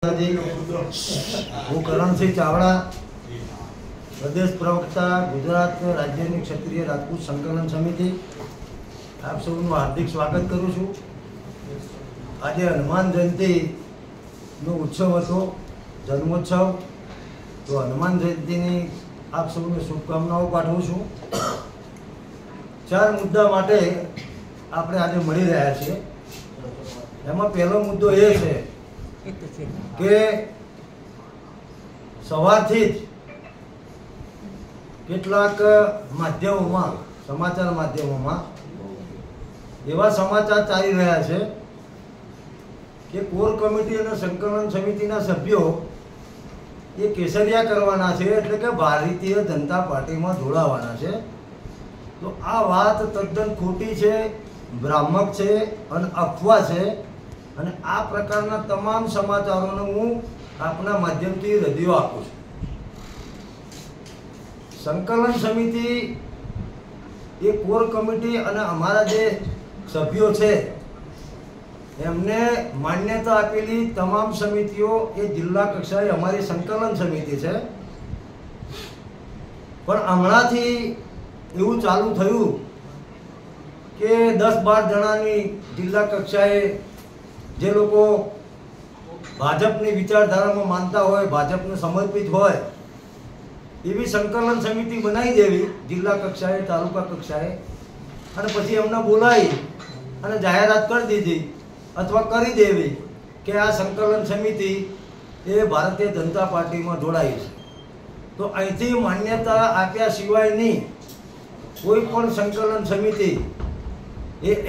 હું કરણસિંહ ચાવડા, પ્રદેશ પ્રવક્તા, ગુજરાત રાજ્યની ક્ષત્રિય રાજપૂત સંકલન સમિતિ, આપ સૌનું હાર્દિક સ્વાગત કરું છું. આજે હનુમાન જયંતિનો ઉત્સવ હતો, જન્મોત્સવ. તો હનુમાન જયંતિની આપ સૌને શુભકામનાઓ પાઠવું છું. 4 મુદ્દા માટે આપણે આજે મળી રહ્યા છીએ. એમાં પહેલો મુદ્દો એ છે કે સવારથી જ કેટલાક માધ્યમોમાં, સમાચાર માધ્યમોમાં એવા સમાચાર ચાલી રહ્યા છે કે કોર કમિટી અને સંકલન સમિતિના સભ્યો એ કેસરિયા કરવાના છે, એટલે કે ભારતીય જનતા પાર્ટીમાં જોડાવાના છે. તો આ વાત તદ્દન ખોટી છે, ભ્રામક છે અને અફવા છે. અને આ પ્રકારના તમામ સમાચારોને હું આપના માધ્યમથી રજૂ આપું છું. સંકલન સમિતિ એ કોર કમિટી અને અમારા જે સભ્યો છે એમને માન્યતા આપેલી તમામ સમિતિઓ એ જિલ્લા કક્ષાએ અમારી સંકલન સમિતિ છે. પણ હમણાંથી એવું ચાલુ થયું કે 10-12 જણાની જિલ્લા કક્ષાએ જે લોકો ભાજપની વિચારધારામાં માનતા હોય, ભાજપને સમર્પિત હોય, એવી સંકલન સમિતિ બનાવી દેવી જિલ્લા કક્ષાએ, તાલુકા કક્ષાએ, અને પછી એમને બોલાવી અને જાહેરાત કરી દીધી અથવા કરી દેવી કે આ સંકલન સમિતિ એ ભારતીય જનતા પાર્ટીમાં જોડાઈ છે. તો અહીંથી માન્યતા આપ્યા સિવાયની કોઈ પણ સંકલન સમિતિ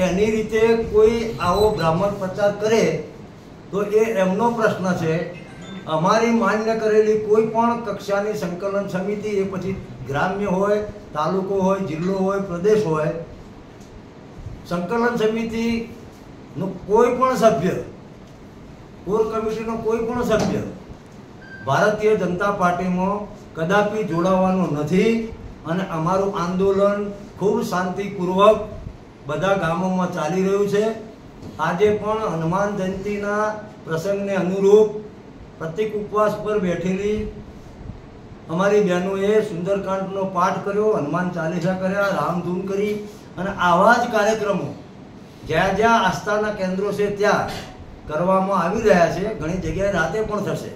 એની રીતે કોઈ આવો ભ્રામક પ્રચાર કરે તો એ એમનો પ્રશ્ન છે. અમારી માન્ય કરેલી કોઈ પણ કક્ષાની સંકલન સમિતિ, એ પછી ગ્રામ્ય હોય, તાલુકો હોય, જિલ્લો હોય, પ્રદેશ હોય, સંકલન સમિતિનો કોઈ પણ સભ્ય, કોર કમિટીનો કોઈ પણ સભ્ય ભારતીય જનતા પાર્ટીમાં કદાપી જોડાવાનો નથી. અને અમારું આંદોલન ખૂબ શાંતિપૂર્વક બધા ગામોમાં ચાલી રહ્યું છે. આજે પણ હનુમાન જયંતિના પ્રસંગને અનુરૂપ પ્રતિક ઉપવાસ પર બેઠેલી અમારી બહેનોએ સુંદરકાંડનો પાઠ કર્યો, હનુમાન ચાલીસા કર્યા, રામધૂન કરી. અને આવા જ કાર્યક્રમો જ્યાં જ્યાં આસ્થાના કેન્દ્રો છે ત્યાં કરવામાં આવી રહ્યા છે. ઘણી જગ્યાએ રાતે પણ થશે.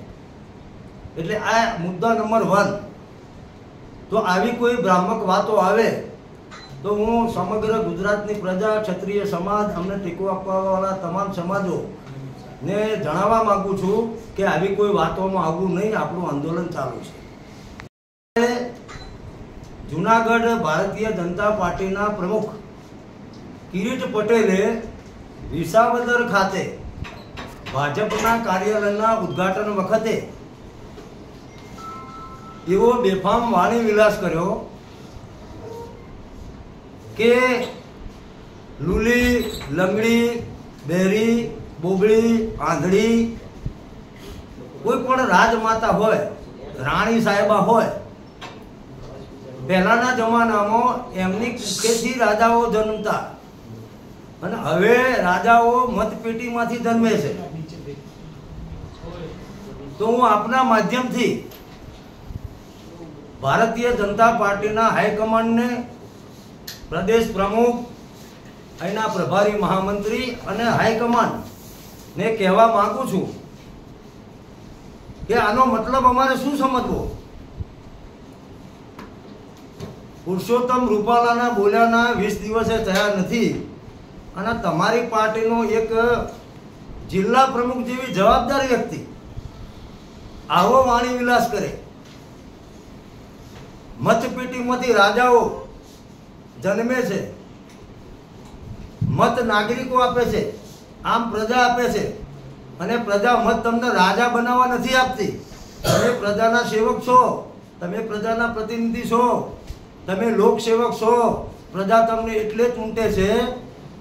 એટલે આ મુદ્દા નંબર 1. તો આવી કોઈ ભ્રામક વાતો આવે તો હું સમગ્ર ગુજરાતની પ્રજા, ક્ષત્રિય સમાજ, અમને ટેકો આપવાવાળા તમામ સમાજોને જણાવવા માગું છું કે આવી કોઈ વાતોમાં આવવું નહીં. આપણું આંદોલન ચાલુ છે. જૂનાગઢ ભારતીય જનતા પાર્ટીના પ્રમુખ કિરીટ પટેલે વિસાવદર ખાતે ભાજપના કાર્યાલયના ઉદ્ઘાટન વખતે એવો બેફામ વાણી વિલાસ કર્યો કે લુલી, લંગડી, બેરી, બોબડી, આંધળી, કોઈ પણ રાજમાતા હોય, રાણી સાહેબા હોય, પહેલાના જમાનામાં એમની કુખેથી રાજાઓ જન્મતા અને હવે રાજાઓ મતપેટીમાંથી જન્મે છે. તો હું આપના માધ્યમથી ભારતીય જનતા પાર્ટીના હાઈકમાન્ડને, પ્રદેશ પ્રમુખ, અહીંના પ્રભારી મહામંત્રી અને હાઈકમાન્ડને કહેવા માંગુ છું કે આનો મતલબ અમારે શું સમજવો. પુરુષોત્તમ રૂપાલાના બોલ્યાના 20 દિવસે થયા નથી અને તમારી પાર્ટીનો એક જિલ્લા પ્રમુખ જેવી જવાબદાર વ્યક્તિ આવો વાણી વિલાસ કરે. મતપેટીમાંથી રાજાઓ જન્મે છે, મત નાગરિકો આપે છે, આમ પ્રજા આપે છે. અને પ્રજા મત તમને રાજા બનાવવા નથી આપતી. તમે પ્રજાના સેવક છો, તમે પ્રજાના પ્રતિનિધિ છો, તમે લોકસેવક છો. પ્રજા તમને એટલે ચૂંટે છે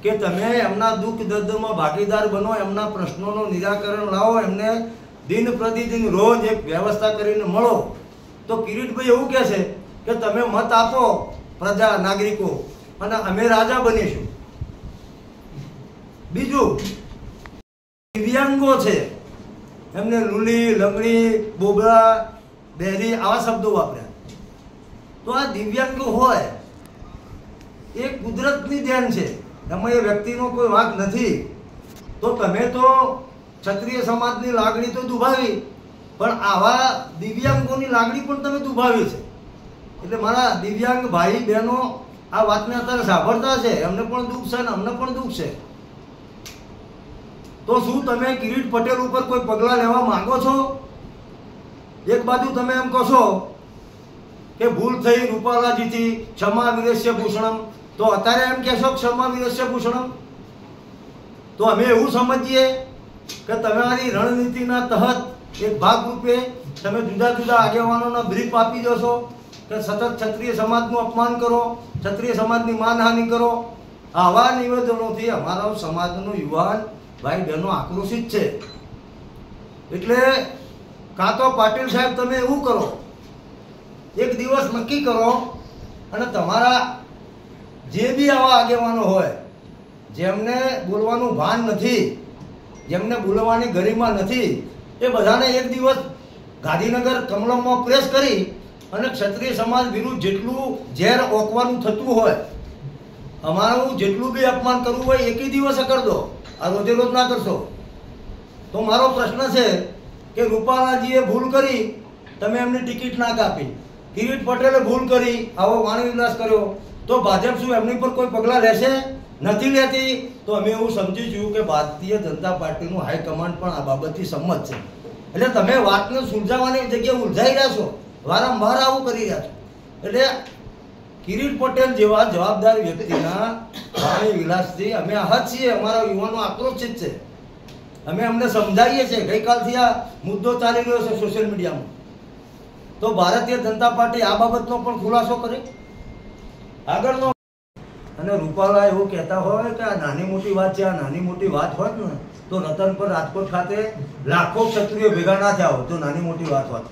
કે તમે એમના દુઃખ દર્દમાં ભાગીદાર બનો, એમના પ્રશ્નોનું નિરાકરણ લાવો, એમને દિન પ્રતિદિન રોજ એક વ્યવસ્થા કરીને મળો. તો કિરીટભાઈ એવું કહે છે કે તમે મત આપો પ્રજા, નાગરિકો, અને અમે રાજા બનીશું. બીજું, દિવ્યાંગો છે, એમને લૂલી, લંગડી, બોબડા, બહેરી આવા શબ્દો વાપર્યા. તો આ દિવ્યાંગ હોય એ કુદરતની દેન છે, એમાં એ વ્યક્તિનો કોઈ વાંક નથી. તો તમે તો ક્ષત્રિય સમાજની લાગણી તો દુભાવી, પણ આવા દિવ્યાંગોની લાગણી પણ તમે દુભાવી છે. એટલે મારા દિવ્યાંગ ભાઈ બહેનો આ વાતને અત્યારે સાંભળતા છે, એમને પણ દુઃખ છે ને અમને પણ દુઃખ છે. તો શું તમે કિરીટ પટેલ ઉપર કોઈ પગલાં લેવા માંગો છો? એક બાજુ તમે એમ કહો છો કે ભૂલ થઈ રૂપાલાજીથી, ક્ષમા વિરસ્ય ભૂષણમ, તો અત્યારે એમ કહેશો ક્ષમા વિરસ્ય ભૂષણમ? તો અમે એવું સમજીએ કે તમારી રણનીતિના તહત એક ભાગરૂપે તમે જુદા જુદા આગેવાનોના બ્રીફ આપી દો છો કે સતત ક્ષત્રિય સમાજનું અપમાન કરો, ક્ષત્રિય સમાજની માનહાનિ કરો. આવા નિવેદનોથી અમારા સમાજનો યુવાન ભાઈ બહેનો આક્રોશિત છે. એટલે કાં તો પાટીલ સાહેબ તમે એવું કરો, એક દિવસ નક્કી કરો અને તમારા જે બી આવા આગેવાનો હોય જેમને બોલવાનું ભાન નથી, જેમને બોલવાની ગરિમા નથી, એ બધાને એક દિવસ ગાંધીનગર કમલમમાં પ્રેસ કરી અને ક્ષત્રિય સમાજ વિરુદ્ધ જેટલું ઝેર ઓકવાનું થતું હોય, અમારું જેટલું બી અપમાન કરવું હોય એકી દિવસે કરી દો. આ રોજે રોજ ના કરશો. તો મારો પ્રશ્ન છે કે રૂપાલાજીએ ભૂલ કરી, તમે એમની ટિકિટ ના કાપી. કિરીટ પટેલે ભૂલ કરી, આવો વાણી વિલાસ કર્યો, તો ભાજપ શું એમની પર કોઈ પગલાં લેશે? નથી લેતી. તો અમે એવું સમજીશું કે ભારતીય જનતા પાર્ટીનું હાઈકમાન્ડ પણ આ બાબતથી સંમત છે. એટલે તમે વાતને સુલઝાવવાની જગ્યાએ ઉલઝાઈ રહ્યા છો, વારંવાર આવું કરી રહ્યા છો. એટલે કિરીટ પટેલ જેવા જવાબદાર વ્યક્તિના વાણી વિલાસથી અમે આહત છીએ, અમારા યુવાનો આક્રોશિત છે. અમે અમને સમજાવીએ છીએ. ગઈકાલથી આ મુદ્દો ચાલી રહ્યો છે સોશિયલ મીડિયામાં. તો ભારતીય જનતા પાર્ટી આ બાબતનો પણ ખુલાસો કરે. આગળનો અને રૂપાલા એવું કહેતા હોય કે આ નાની મોટી વાત છે, આ નાની મોટી વાત હોત ને તો રતનપર રાજકોટ ખાતે લાખો ક્ષત્રિયો ભેગા ના થયા હોય, તો નાની મોટી વાત હોત.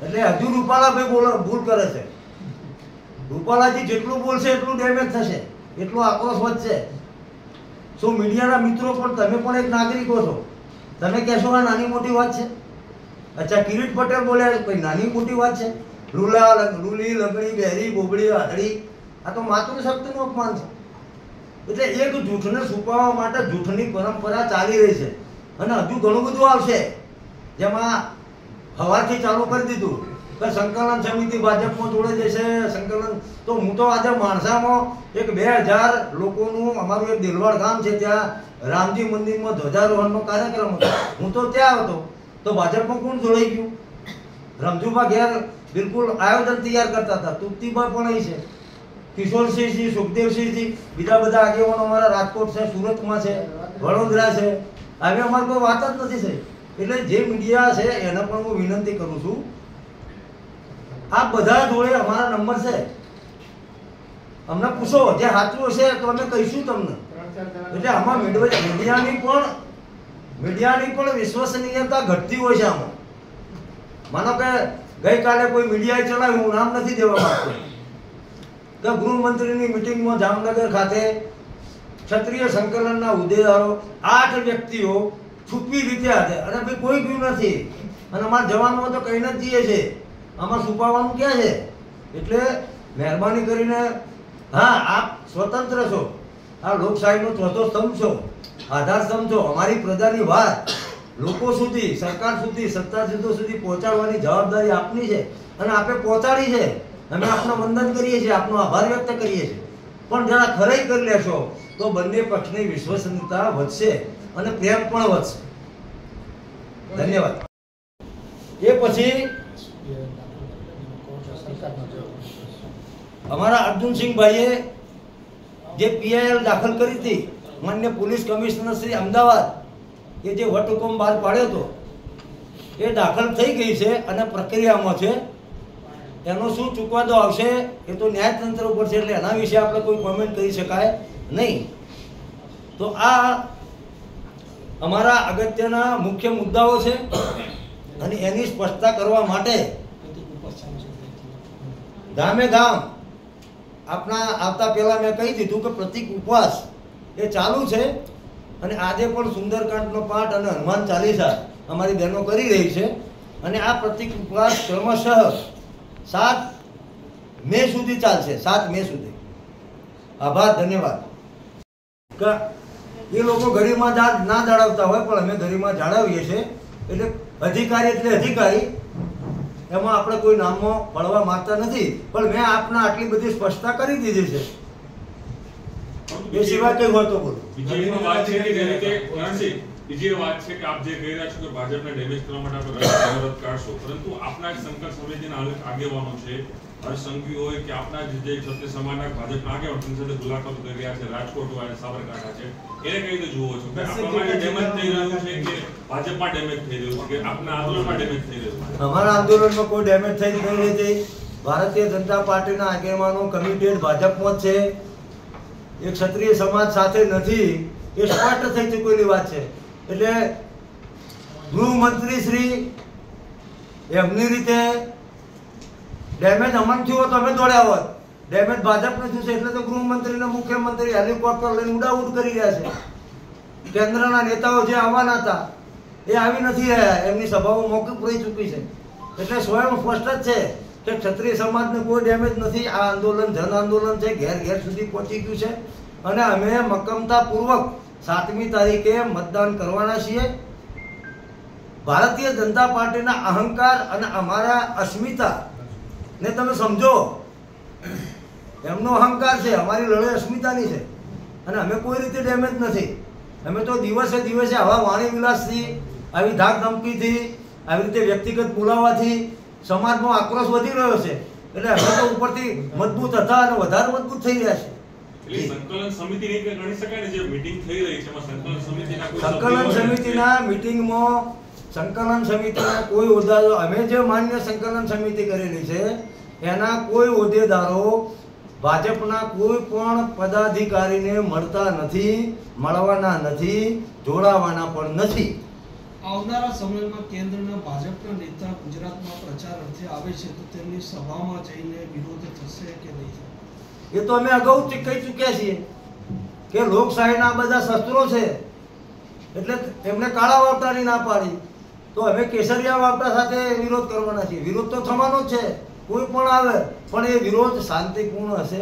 એટલે હજુ રૂપાલા ભાઈ ભૂલ કરે છે. રૂપાલાજી જેટલું બોલશે એટલું ડેમેજ થશે, એટલો આક્રોશ વધશે. શું મીડિયાના મિત્રો પણ તમે પણ એક નાગરિકો છો, તમે કહેશો આ નાની મોટી વાત છે? અચ્છા, કિરીટ પટેલ બોલ્યા કોઈ નાની મોટી વાત છે? લૂલી, લગડી, બહેરી, બોબડી, આધડી, આ તો માતૃશક્તિનું અપમાન છે. એટલે એક જૂઠને છુપાવવા માટે જૂઠની પરંપરા ચાલી રહી છે અને હજુ ઘણું બધું આવશે. જેમાં સવારથી ચાલુ કરી દીધું કે સંકલન સમિતિ ભાજપમાં જોડે જશે, સંકલન. તો હું તો આજે માણસામાં એક 2000 લોકોનું અમારું એક દિલવાડ ગામ છે, ત્યાં રામજી મંદિરમાં ધ્વજારોહણનો કાર્યક્રમ હતો. હું તો ત્યાં હતો. તો ભાજપમાં કોણ જોડાઈ ગયું? રમજુભા ઘેર બિલકુલ આયોજન તૈયાર કરતા હતા. તુપ્તિબા પણ અહીં છે, કિશોરસિંહજી, સુખદેવસિંહજી, બીજા બધા આગેવાનો અમારા રાજકોટ છે, સુરતમાં છે, વડોદરા છે. હવે અમારે કોઈ વાત જ નથી થઈ. એટલે જે મીડિયા છે એને પણ હું વિનંતી કરું છું, આ બધા જોડે અમારા નંબર છે, અમને પૂછો, જે સાચું હશે તો અમે કહીશું તમને. એટલે આમાં મીડિયાની પણ વિશ્વસનીયતા ઘટતી હોય છે. આમાં માનો કે ગઈકાલે કોઈ મીડિયાએ ચલાવ્યું, હું નામ નથી દેવા માંગતો, કે ગૃહમંત્રીની મિટિંગમાં જામનગર ખાતે ક્ષત્રિય સંકલનના હોદ્દેદારો 8 વ્યક્તિઓ છુપી રીતે હાજર, અને ભાઈ કોઈ ગયું નથી, અને અમારા જવાનો તો કહીને જ જઈએ છે, આમાં છુપાવવાનું ક્યાં છે? એટલે મહેરબાની કરીને, હા, આપ સ્વતંત્ર છો, આ લોકશાહીનો ચોથો સ્તંભ છો, આધાર સ્તંભ છો. અમારી પ્રજાની વાત લોકો સુધી, સરકાર સુધી, સત્તાધીશો સુધી પહોંચાડવાની જવાબદારી આપની છે અને આપે પહોંચાડી છે. અમે આપનો વંદન કરીએ છીએ, આપનો આભાર વ્યક્ત કરીએ છીએ. પણ જરા ખરાઈ કરી લેશો તો બંને પક્ષની વિશ્વસનીયતા વધશે અને પ્રેમ પણ વધશે. ધન્યવાદ. એ પછી અમારા અર્જુનસિંહભાઈએ જે PIL દાખલ કરી હતી માન્ય પોલીસ કમિશનર શ્રી અમદાવાદ, એ જે વટહુકમ બહાર પાડ્યો હતો એ દાખલ થઈ ગઈ છે અને પ્રક્રિયામાં છે. એનો શું ચુકાદો આવશે એ તો ન્યાયતંત્ર ઉપર છે, એટલે એના વિશે આપણે કોઈ કોમેન્ટ કરી શકાય નહીં. તો આ અમારા અગત્યના મુખ્ય મુદ્દાઓ છે અને એની સ્પષ્ટતા કરવા માટે ગામે ગામ આપણા આવતા પહેલા મેં કહી દીધું કે પ્રતિક ઉપવાસ એ ચાલુ છે અને આજે પણ સુંદરકાંડનો પાઠ અને હનુમાન ચાલીસા અમારી બહેનો કરી રહી છે અને આ પ્રતિક ઉપવાસ ક્રમશઃ 7 મે સુધી ચાલશે, 7 મે સુધી. આભાર, ધન્યવાદ. એ લોકો ગરિમા ના જાળવતા હોય પણ અમે ગરિમા જાળવીએ છીએ. એટલે અધિકારી એટલે અધિકારી, એમાં આપણે કોઈ નામમાં પડવા માંગતા નથી, પણ મેં આપને આટલી બધી સ્પષ્ટતા કરી દીધી છે. એ સિવાય કઈ હોય તો બોલો. બીજી વાત છે કે આપ જે કહી રહ્યા છો કે ભાજપને ડેમેજ કરવા માટે આપણે વિરોધ કાઢશો, પરંતુ આપના સંકલ્પ સમિતિના આગેવાનો છે, હર્ષસંઘવી હોય કે આપના જે ક્ષત્રિય સમાજના ભાજપના આગેવાનો સાથે મુલાકાત કરી રહ્યા છે, રાજકોટ હોય અને સાબરકાંઠા છે, એને કઈ રીતે જુઓ છો કે આપણા માટે ડેમેજ થઈ રહ્યું છે કે ભાજપમાં ડેમેજ થઈ રહ્યું છે કે આપના આંદોલનમાં ડેમેજ થઈ રહ્યું છે? અમારા આંદોલનમાં કોઈ ડેમેજ થઈ નથી. ભારતીય જનતા પાર્ટીના આગેવાનો કમિટેડ ભાજપમાં જ છે, એ ક્ષત્રિય સમાજ સાથે નથી, એ સ્પષ્ટ થઈ ચૂકેલી વાત છે. એટલે ગૃહમંત્રી શ્રી એમની રીતે ડેમેજ અમન થયું હોત અમે દોડ્યા હોત, ડેમેજ ભાજપને થયું છે એટલે તો ગૃહમંત્રીને મુખ્યમંત્રી હેલિકોપ્ટર લઈને ઉડાઉડ કરી રહ્યા છે. કેન્દ્રના નેતાઓ જે આવવાના હતા એ આવી નથી રહ્યા, એમની સભાઓ મોકૂફ રહી ચૂકી છે. એટલે સ્વયં સ્પષ્ટ જ છે કે ક્ષત્રિય સમાજને કોઈ ડેમેજ નથી. આ આંદોલન જન આંદોલન છે, ઘેર ઘેર સુધી પહોંચી ગયું છે અને અમે મક્કમતાપૂર્વક 7મી તારીખે મતદાન કરવાના છીએ. ભારતીય જનતા પાર્ટીના અહંકાર અને અમારા અસ્મિતા ને તમે સમજો. એમનો અહંકાર છે, અમારી લડાઈ અસ્મિતાની છે અને અમે કોઈ રીતે ડેમેજ નથી. અમે તો દિવસે દિવસે આવા વાણી વિલાસથી, આવી ધાક ધમકીથી, આવી રીતે વ્યક્તિગત બોલાવવાથી સમાજનો આક્રોશ વધી રહ્યો છે. એટલે અમે તો ઉપરથી મજબૂત હતા અને વધારે મજબૂત થઈ રહ્યા છે. સંકલન સમિતિની ગણી શકાય ને જે મીટિંગ થઈ રહી છે એમાં સંકલન સમિતિના મીટિંગમાં સંકલન સમિતિના કોઈ હોદ્દેદારો, અમે જે માન્ય સંકલન સમિતિ કરેલી છે એના કોઈ હોદ્દેદારો ભાજપના કોઈ પણ પદાધિકારીને મળતા નથી, મળવાના નથી, જોડાવાના પણ નથી. આવનારા સમયમાં કેન્દ્રના ભાજપના નેતા ગુજરાતમાં પ્રચાર અર્થે આવે છે તો તેમની સભામાં જઈને વિરોધ થશે કે નહીં? એ તો અમે અગાઉ કહી ચૂક્યા છીએ કે લોકશાહીના બધા શસ્ત્રો છે એટલે એમને કાળા વાવટાની ના પાડી, તો અમે કેસરિયા વાવટા સાથે વિરોધ કરવાના છીએ. વિરોધ તો થવાનો જ છે, કોઈ પણ આવે પણ એ વિરોધ શાંતિપૂર્ણ હશે,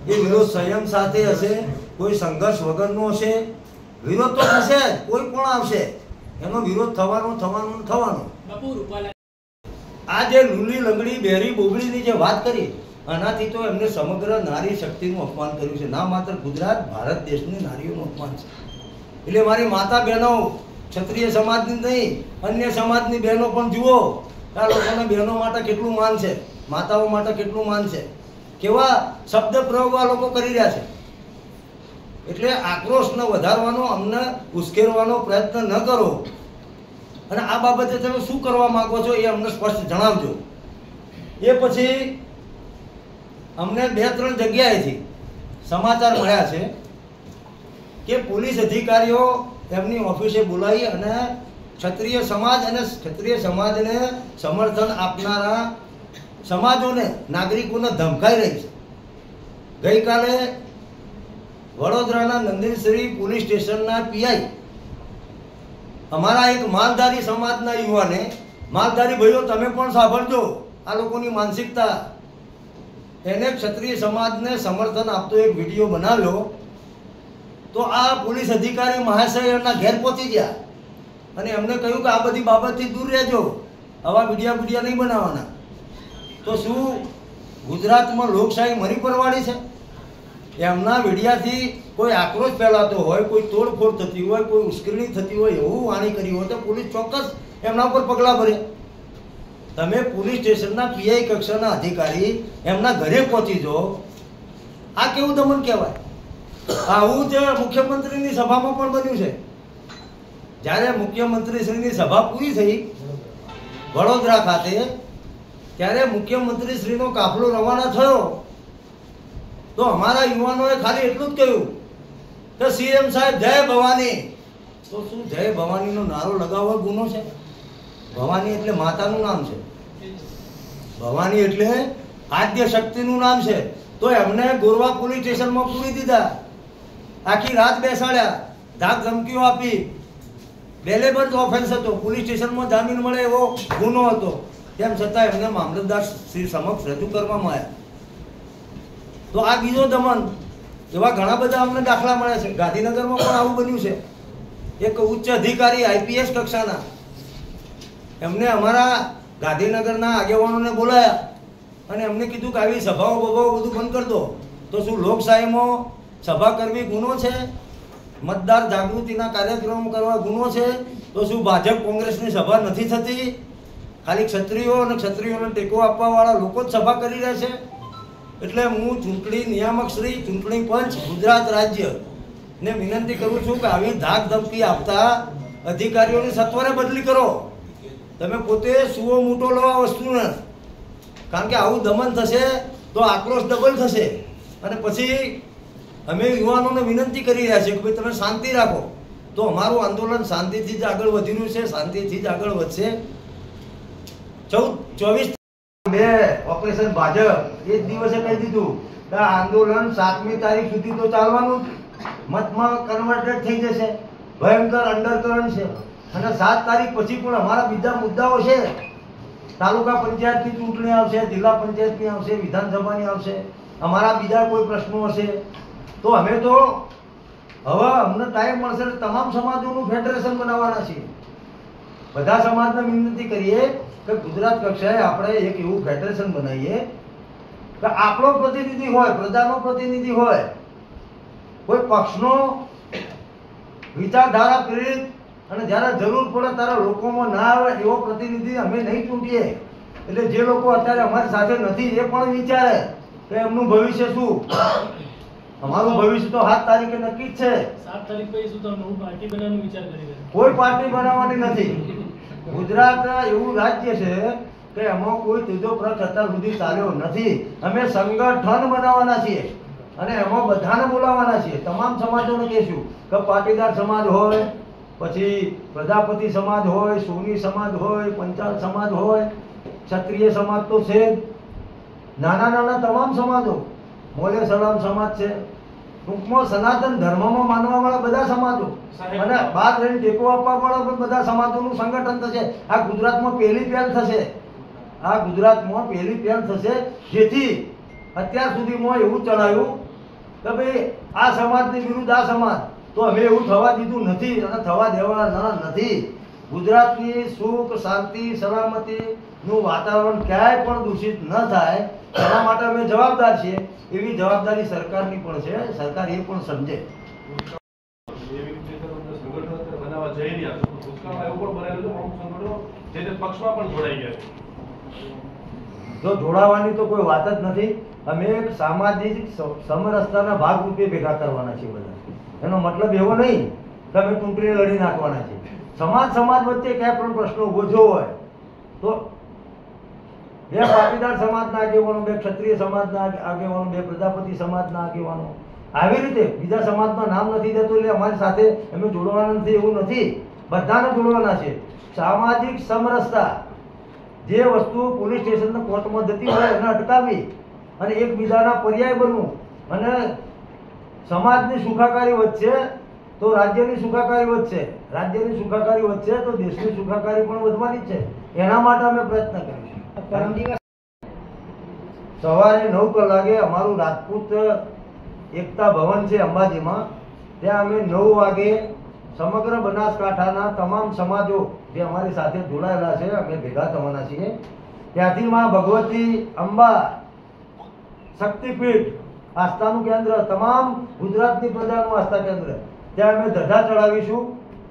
એ વિરોધ સંયમ સાથે હશે, કોઈ સંઘર્ષ વગરનો હશે. વિરોધ તો થશે જ, કોઈ પણ આવશે એનો વિરોધ થવાનો. આ જે લૂલી લંગડી બેરી બોબડીની જે વાત કરી આનાથી તો એમને સમગ્ર નારી શક્તિનું અપમાન કર્યું છે. ના માત્ર ગુજરાત, ભારત દેશની નારીઓનું અપમાન છે. એટલે મારી માતા બહેનો, ક્ષત્રિય સમાજની નહીં અન્ય સમાજની બહેનો પણ જુઓ આ લોકોના બહેનો માટે કેટલું માન છે, માતાઓ માટે કેટલું માન છે, કેવા શબ્દ પ્રયોગ આ લોકો કરી રહ્યા છે. એટલે આક્રોશને વધારવાનો, અમને ઉશ્કેરવાનો પ્રયત્ન ન કરો અને આ બાબતે તમે શું કરવા માંગો છો એ અમને સ્પષ્ટ જણાવજો. એ પછી અમને 2-3 જગ્યાએથી સમાચાર મળ્યા છે કે પોલીસ અધિકારીઓ એમની ઓફિસે બોલાવી અને ક્ષત્રિય સમાજ અને ક્ષત્રિય સમાજને સમર્થન આપનારા સમાજોને, નાગરિકોને ધમકાઈ રહી છે. ગઈકાલે વડોદરાના નંદિનશ્રી પોલીસ સ્ટેશનના પીઆઈ અમારા એક માલધારી સમાજના યુવાને, માલધારી ભાઈઓ તમે પણ સાંભળજો આ લોકોની માનસિકતા, એને ક્ષત્રિય સમાજને સમર્થન આપતો એક વિડીયો બનાવ્યો. તો આ પોલીસ અધિકારી મહાશય એમના ઘેર પહોંચી ગયા અને એમને કહ્યું કે આ બધી બાબતથી દૂર રહેજો, આવા વિડીયા નહીં બનાવવાના. તો શું ગુજરાતમાં લોકશાહી મરી પરવાડી છે? એમના વિડીયાથી કોઈ આક્રોશ ફેલાતો હોય, કોઈ તોડફોડ થતી હોય, કોઈ ઉશ્કેરણી થતી હોય એવું વાણી કરી હોય તો પોલીસ ચોક્કસ એમના ઉપર પગલાં ભરે. તમે પોલીસ સ્ટેશનના પીઆઈ કક્ષાના અધિકારી એમના ઘરે પહોંચી જાઓ, આ કેવું દમન કહેવાય? આવું જ મુખ્યમંત્રીની સભામાં પણ બન્યું છે. જ્યારે મુખ્યમંત્રીશ્રીની સભા પૂરી થઈ વડોદરા ખાતે, ત્યારે મુખ્યમંત્રીશ્રીનો કાફલો રવાના થયો તો અમારા યુવાનોએ ખાલી એટલું જ કહ્યું કે સીએમ સાહેબ જય ભવાની. તો શું જય ભવાનીનો નારો લગાવવો ગુનો છે? ભવાની એટલે માતાનું નામ છે, ભવાની એટલે આદ્ય શક્તિનું નામ છે. તો એમને ગોરવા પોલીસ સ્ટેશનમાં પૂરી દીધા, આખી રાત બેસાડ્યા, ધાક ધમકીઓ આપી બેલેબંધ ઓફેન્સ હતો, પોલીસ સ્ટેશનમાં જામીન મળે એવો ગુનો હતો, તેમ છતાં એમને મામલતદાર શ્રી સમક્ષ રજૂ કરવામાં આવ્યા. તો આ બીજો દમન. એવા ઘણા બધા અમને દાખલા મળે છે. ગાંધીનગરમાં પણ આવું બન્યું છે. એક ઉચ્ચ અધિકારી આઈપીએસ કક્ષાના એમને અમારા ગાંધીનગરના આગેવાનોને બોલાયા અને એમને કીધું કે આવી સભાઓ બભાઓ બધું બંધ કરી દો. તો શું લોકશાહીમાં સભા કરવી ગુનો છે? મતદાર જાગૃતિના કાર્યક્રમો કરવા ગુનો છે? તો શું ભાજપ કોંગ્રેસની સભા નથી થતી? ખાલી ક્ષત્રિયો અને ક્ષત્રિયોને ટેકો આપવાવાળા લોકો જ સભા કરી રહ્યા છે? એટલે હું ચૂંટણી નિયામક શ્રી, ચૂંટણી પંચ, ગુજરાત રાજ્ય ને વિનંતી કરું છું કે આવી ધાક ધમકી આપતા અધિકારીઓની સત્વરે બદલી કરો. તમે પોતે સુવો મૂટો લો આ વસ્તુને, કારણ કે આવું દમન થશે તો આક્રોશ ડબલ થશે. અને પછી અમે યુવાનોને વિનંતી કરી રહ્યા છીએ કે ભાઈ તમે શાંતિ રાખો. તો અમારું આંદોલન શાંતિથી જ આગળ વધ્યું છે, શાંતિથી જ આગળ વધશે. 24 ઓપરેશન ભાજપ એ જ દિવસે કહી દીધું કે આ આંદોલન 7મી તારીખ સુધી તો ચાલવાનું જ, મતમાં કન્વર્ટેડ થઈ જશે. ભયંકર અંડરકરન્ટ છે. અને 7 તારીખ પછી પણ અમારા બીજા મુદ્દાઓ છે. તાલુકા પંચાયતની ચૂંટણી આવશે, જિલ્લા પંચાયતની આવશે, વિધાનસભાની આવશે, અમારા બીજા કોઈ પ્રશ્નો હશે. તો અમે તો હવે અમને ટાઈમ મળશે તમામ સમાજોનું ફેડરેશન બનાવવાના છીએ. બધા સમાજને વિનંતી કરીએ કે ગુજરાત કક્ષાએ આપણે એક એવું ફેડરેશન બનાવીએ કે આપણો પ્રતિનિધિ હોય, પ્રજાનો પ્રતિનિધિ હોય, કોઈ પક્ષનો વિચારધારા પ્રેરિત અને જ્યારે જરૂર પડે ત્યારે લોકોમાં ના આવે એવો પ્રતિનિધિ અમે નહીં ચૂંટીએ. એટલે જે લોકો અત્યારે અમારી સાથે નથી એ પણ વિચારે કે એમનું ભવિષ્ય શું. અમારું ભવિષ્ય તો 7 તારીખે નક્કી જ છે. 7 તારીખ પછી શું તમે નવું પાર્ટી બનાવવાનો વિચાર કરી રહ્યા? કોઈ પાર્ટી બનાવવાની નથી. ગુજરાત એવું રાજ્ય છે કે એમાં કોઈ ત્રીજો પક્ષ અત્યાર સુધી ચાલ્યો નથી. અમે સંગઠન બનાવવાના છીએ અને એમાં બધાને બોલાવવાના છીએ. તમામ સમાજોને કહીશું કે પાટીદાર સમાજ હોય, પછી પ્રજાપતિ સમાજ હોય, સોની સમાજ હોય, પંચાલ સમાજ હોય, ક્ષત્રિય સમાજ તો છે, નાના નાના તમામ સમાજો, મોલે સલામ સમાજ છે, ટૂંકમાં સનાતન ધર્મમાં માનવાવાળા બધા સમાજો અને બહાર રહીને ટેકો આપવાવાળા પણ બધા સમાજોનું સંગઠન થશે. આ ગુજરાતમાં પહેલી પહેલ થશે. આ ગુજરાતમાં પહેલી પહેલ થશે, જેથી અત્યાર સુધીમાં એવું ચડાયું કે ભાઈ આ સમાજની વિરુદ્ધ આ સમાજ, તો અમે એવું થવા દીધું નથી અને થવા દેવાના નથી. ગુજરાતની સુખ, શાંતિ, સલામતીનું વાતાવરણ ક્યાંય પણ દૂષિત ન થાય એના માટે અમે જવાબદાર છીએ. એવી જવાબદારી સરકારની પણ છે. સરકાર એ પણ સમજે. બનાવવા જઈ રહ્યા છે. ભૂતકાળમાં એવું પણ બનેલું છે, અમુક સંગઠનો જે તે પક્ષમાં પણ જોડાઈ ગયા છે. જો જોડાવાની તો કોઈ વાત જ નથી. અમે એક સામાજિક સમરસતાના ભાગરૂપે ભેગા કરવાના છીએ બધા. એનો મતલબ એવો નહીં કે અમે ચૂંટણી લડી નાખવાના છીએ. સમાજ વચ્ચે ક્યાંય પણ પ્રશ્નો ઓછો હોય તો બે પાટીદાર સમાજના આગેવાનો, બે ક્ષત્રિય સમાજના આગેવાનો, બે પ્રજાપતિ સમાજના આગેવાનો, આવી રીતે બીજા સમાજમાં નામ નથી દેતો એટલે અમારી સાથે અમે જોડવાના નથી એવું નથી. બધાને જોડવાના છે. સામાજિક સમરસતા, જે વસ્તુ પોલીસ સ્ટેશન કોર્ટમાં જતી હોય એને અટકાવી અને એકબીજાના પર્યાય બનવું અને સમાજની સુખાકારી વધશે તો રાજ્યની સુખાકારી વધશે, રાજ્યની સુખાકારી વધશે તો દેશની સુખાકારી પણ વધવાની જ છે. એના માટે અમે પ્રયત્ન કરીશું. સવારે 9 કલાકે અમારું રાજપૂત એકતા ભવન છે અંબાજીમાં, ત્યાં અમે 9 વાગે સમગ્ર બનાસકાંઠાના તમામ સમાજો જે અમારી સાથે જોડાયેલા છે અમે ભેગા થવાના છીએ. ત્યાંથી માં ભગવતી અંબા શક્તિપીઠ આસ્થાનું કેન્દ્ર, તમામ ગુજરાતની પ્રજાનું આસ્થા કેન્દ્ર, ત્યાં અમે ધજા ચડાવીશું,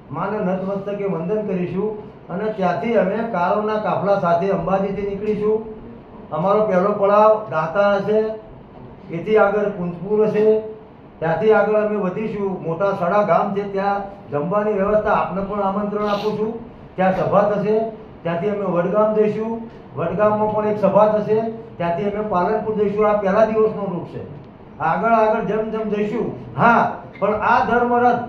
માને નતમસ્તકે વંદન કરીશું અને ત્યાંથી અમે કારોના કાફલા સાથે અંબાજીથી નીકળીશું. અમારો પહેલો પડાવ દાંતા હશે, એથી આગળ પુંજપુર હશે, ત્યાંથી આગળ અમે વધીશું. મોટા સડા ગામ છે, ત્યાં જમવાની વ્યવસ્થા આપને પણ આમંત્રણ આપું છું. ત્યાં સભા થશે. ત્યાંથી અમે વડગામ જઈશું, વડગામમાં પણ એક સભા થશે. ત્યાંથી અમે પાલનપુર જઈશું. આ પહેલા દિવસનો રૂટ છે. આગળ જેમ જેમ જઈશું. હા, પણ આ ધર્મરથ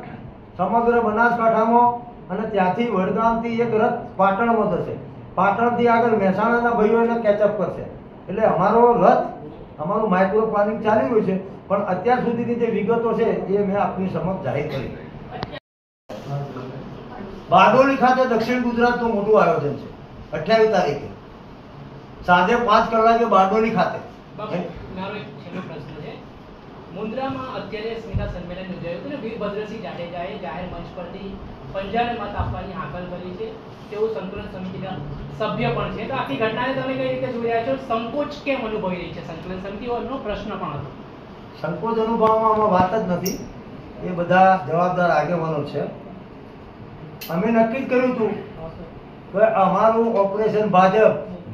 સમગ્ર બનાસકાંઠામાં અને ત્યાંથી વડગામથી એક રથ પાટણમાં થશે. પાટણથી આગળ મહેસાણાના ભાઈઓ એને કેચઅપ કરશે. એટલે અમારો રથ, અમારું માઇક્રો પ્લાનિંગ ચાલી રહ્યું છે, પણ અત્યાર સુધીની જે વિગતો છે એ મેં આપની સમક્ષ જાહેર કરી. બારડોલી ખાતે દક્ષિણ ગુજરાતનું મોટું આયોજન છે 28 તારીખે સાંજે 5 કલાકે બારડોલી ખાતે. બાપુ, મારો એક છેલ્લો પ્રશ્ન છે. મુન્દ્રામાં અત્યારે સ્મિતા સંમેલન યોજાયું હતું ને વીરભદ્રસિંહ જાડેજાએ જાહેર મંચ પરથી પંજાને મત આપવાની હાકલ કરી છે. તેઓ સંકલન સમિતિના સભ્ય પણ છે. તો આખી ઘટનાને તમે કઈ રીતે જોઈ રહ્યા છો? સંકોચ કેમ અનુભવી રહી છે સંકલન સમિતિઓનો પ્રશ્ન પણ હતો. સંકોચ અનુભવમાં આમાં વાત જ નથી. એ બધા જવાબદાર આગેવાનો છે. અમે નક્કી જ કર્યું હતું કે અમારું ઓપરેશન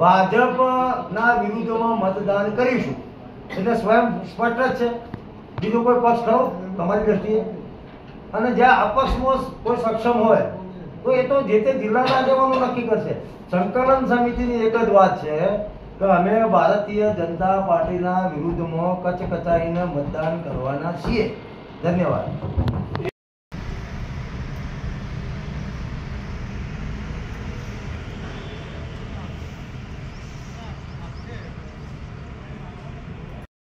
ભાજપના વિરુદ્ધમાં મતદાન કરીશું. એટલે સ્વયં સ્પષ્ટ જ છે. બીજો કોઈ પક્ષ ખરો તમારી દ્રષ્ટિએ? અને જ્યાં અપક્ષમાં કોઈ સક્ષમ હોય તો એ તો જે તે જિલ્લાના આગેવાનો નક્કી કરશે. સંકલન સમિતિની એક જ વાત છે કે અમે ભારતીય જનતા પાર્ટીના વિરુદ્ધમાં કચકચાઈને મતદાન કરવાના છીએ. ધન્યવાદ.